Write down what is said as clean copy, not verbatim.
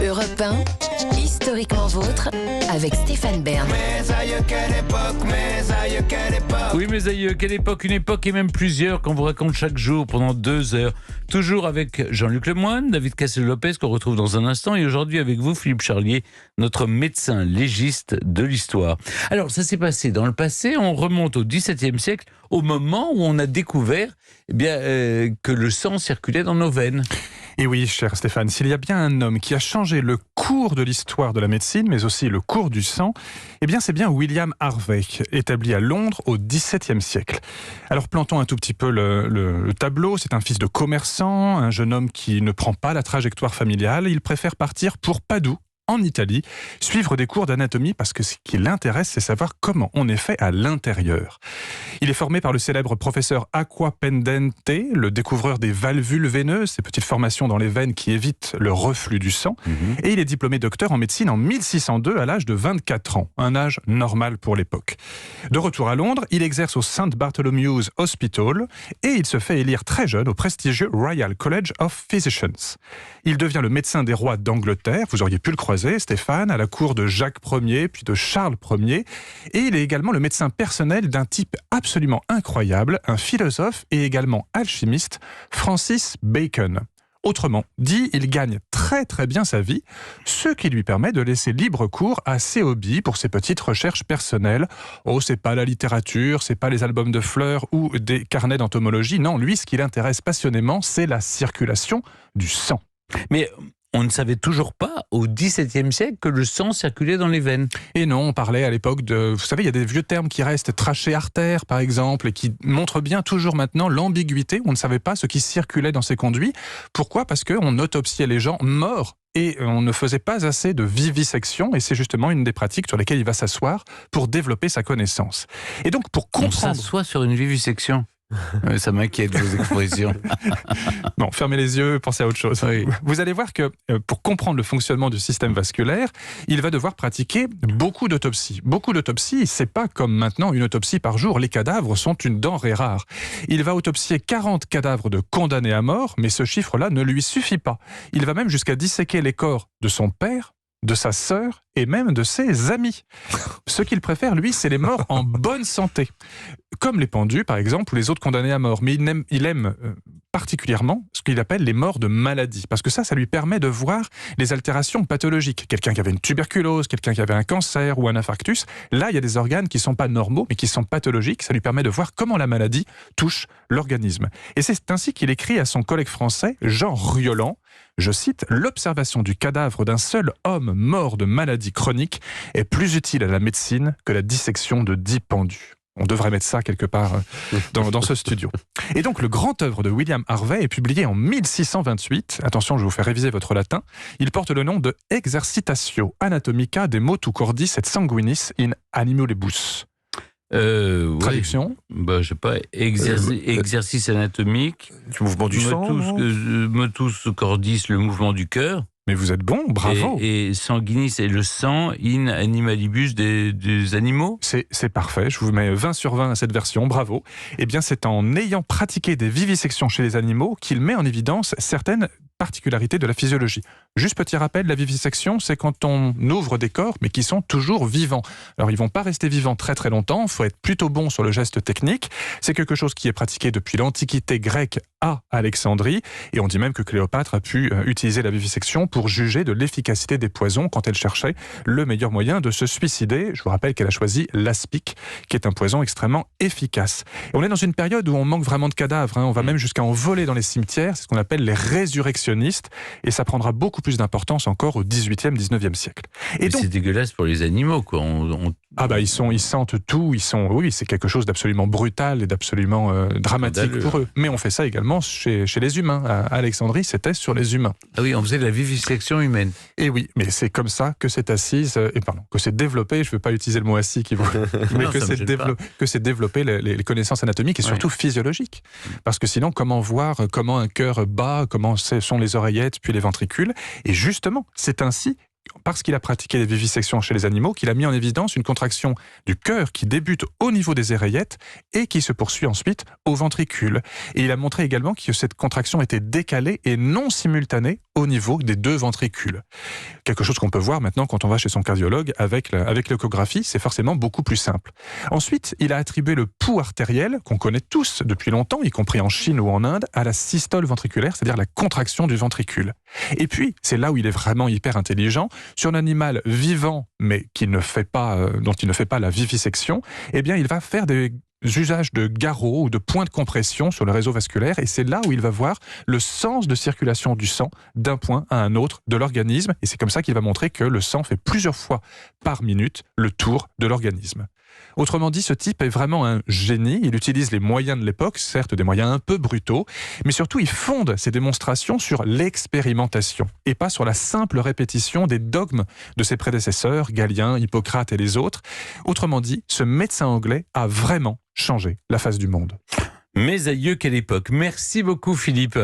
Europe 1, historiquement vôtre, avec Stéphane Bern. Mes aïeux, quelle époque, mes aïeux, quelle époque. Oui, mes aïeux, quelle époque, une époque et même plusieurs qu'on vous raconte chaque jour pendant 2 heures. Toujours avec Jean-Luc Lemoyne, David Cassel-Lopez qu'on retrouve dans un instant, et aujourd'hui avec vous, Philippe Charlier, notre médecin légiste de l'histoire. Alors, ça s'est passé dans le passé, on remonte au XVIIe siècle, au moment où on a découvert que le sang circulait dans nos veines. Et oui, cher Stéphane, s'il y a bien un homme qui a changé le cours de l'histoire de la médecine, mais aussi le cours du sang, eh bien c'est bien William Harvey, établi à Londres au XVIIe siècle. Alors plantons un tout petit peu le tableau. C'est un fils de commerçant, un jeune homme qui ne prend pas la trajectoire familiale. Il préfère partir pour Padoue, en Italie, suivre des cours d'anatomie parce que ce qui l'intéresse, c'est savoir comment on est fait à l'intérieur. Il est formé par le célèbre professeur Acqua Pendente, le découvreur des valvules veineuses, ces petites formations dans les veines qui évitent le reflux du sang. Et il est diplômé docteur en médecine en 1602 à l'âge de 24 ans, un âge normal pour l'époque. De retour à Londres, il exerce au St Bartholomew's Hospital et il se fait élire très jeune au prestigieux Royal College of Physicians. Il devient le médecin des rois d'Angleterre, vous auriez pu le croiser, Stéphane, à la cour de Jacques Ier, puis de Charles Ier. Et il est également le médecin personnel d'un type absolument incroyable, un philosophe et également alchimiste, Francis Bacon. Autrement dit, il gagne très très bien sa vie, ce qui lui permet de laisser libre cours à ses hobbies pour ses petites recherches personnelles. Oh, c'est pas la littérature, c'est pas les albums de fleurs ou des carnets d'entomologie. Non, lui, ce qui l'intéresse passionnément, c'est la circulation du sang. Mais on ne savait toujours pas, au XVIIe siècle, que le sang circulait dans les veines. Et non, on parlait à l'époque de... Vous savez, il y a des vieux termes qui restent, trachée artère, par exemple, et qui montrent bien toujours maintenant l'ambiguïté. On ne savait pas ce qui circulait dans ces conduits. Pourquoi ? Parce qu'on autopsiait les gens morts et on ne faisait pas assez de vivisection, et c'est justement une des pratiques sur lesquelles il va s'asseoir pour développer sa connaissance. Et donc, pour comprendre... On s'assoit sur une vivisection. Ça m'inquiète, vos expressions. Bon, fermez les yeux, pensez à autre chose. Oui. Vous allez voir que pour comprendre le fonctionnement du système vasculaire, il va devoir pratiquer beaucoup d'autopsies. Beaucoup d'autopsies, c'est pas comme maintenant une autopsie par jour. Les cadavres sont une denrée rare. Il va autopsier 40 cadavres de condamnés à mort, mais ce chiffre-là ne lui suffit pas. Il va même jusqu'à disséquer les corps de son père, de sa sœur et même de ses amis. Ce qu'il préfère, lui, c'est les morts en bonne santé. Comme les pendus, par exemple, ou les autres condamnés à mort. Mais il aime particulièrement ce qu'il appelle les morts de maladie. Parce que ça lui permet de voir les altérations pathologiques. Quelqu'un qui avait une tuberculose, quelqu'un qui avait un cancer ou un infarctus. Là, il y a des organes qui ne sont pas normaux, mais qui sont pathologiques. Ça lui permet de voir comment la maladie touche l'organisme. Et c'est ainsi qu'il écrit à son collègue français, Jean Rioland, je cite, « L'observation du cadavre d'un seul homme mort de maladie chronique est plus utile à la médecine que la dissection de 10 pendus. » On devrait mettre ça quelque part dans ce studio. Et donc, le grand œuvre de William Harvey est publié en 1628. Attention, je vais vous faire réviser votre latin. Il porte le nom de Exercitatio Anatomica de motu cordis et sanguinis in animalibus. Traduction ? Je sais pas, exercice anatomique. Du mouvement du sang. Motus cordis, le mouvement du cœur. Mais vous êtes bon, bravo. Et sanguinis, c'est le sang in animalibus des animaux. C'est parfait, je vous mets 20 sur 20 à cette version, bravo. Eh bien, c'est en ayant pratiqué des vivisections chez les animaux qu'il met en évidence certaines particularités de la physiologie. Juste petit rappel, la vivisection, c'est quand on ouvre des corps, mais qui sont toujours vivants. Alors, ils vont pas rester vivants très très longtemps, il faut être plutôt bon sur le geste technique. C'est quelque chose qui est pratiqué depuis l'Antiquité grecque à Alexandrie, et on dit même que Cléopâtre a pu utiliser la vivisection pour juger de l'efficacité des poisons quand elle cherchait le meilleur moyen de se suicider. Je vous rappelle qu'elle a choisi l'aspic, qui est un poison extrêmement efficace. Et on est dans une période où on manque vraiment de cadavres, on va même jusqu'à en voler dans les cimetières, c'est ce qu'on appelle les résurrectionnistes, et ça prendra beaucoup plus d'importance encore au 18e, 19e siècle. Et donc, c'est dégueulasse pour les animaux, quoi. Ils sentent tout, oui, c'est quelque chose d'absolument brutal et d'absolument dramatique pour eux. Mais on fait ça également chez les humains. À Alexandrie, c'était sur les humains. Ah oui, on faisait de la vivisection humaine. Et oui, mais c'est comme ça que c'est que c'est développé, je ne veux pas utiliser le mot assis mais que c'est développé les connaissances anatomiques et surtout physiologiques. Parce que sinon, comment voir comment un cœur bat, comment sont les oreillettes, puis les ventricules. Et justement, c'est ainsi parce qu'il a pratiqué les vivisections chez les animaux, qu'il a mis en évidence une contraction du cœur qui débute au niveau des oreillettes et qui se poursuit ensuite au ventricule. Et il a montré également que cette contraction était décalée et non simultanée au niveau des 2 ventricules. Quelque chose qu'on peut voir maintenant quand on va chez son cardiologue avec l'échographie, c'est forcément beaucoup plus simple. Ensuite, il a attribué le pouls artériel, qu'on connaît tous depuis longtemps, y compris en Chine ou en Inde, à la systole ventriculaire, c'est-à-dire la contraction du ventricule. Et puis, c'est là où il est vraiment hyper intelligent, sur un animal vivant, mais dont il ne fait pas la vivisection, eh bien, il va faire des usages de garrots ou de points de compression sur le réseau vasculaire, et c'est là où il va voir le sens de circulation du sang d'un point à un autre de l'organisme, et c'est comme ça qu'il va montrer que le sang fait plusieurs fois par minute le tour de l'organisme. Autrement dit, ce type est vraiment un génie. Il utilise les moyens de l'époque, certes des moyens un peu brutaux, mais surtout il fonde ses démonstrations sur l'expérimentation et pas sur la simple répétition des dogmes de ses prédécesseurs, Galien, Hippocrate et les autres. Autrement dit, ce médecin anglais a vraiment changé la face du monde. Mes aïeux, quelle époque. Merci beaucoup Philippe.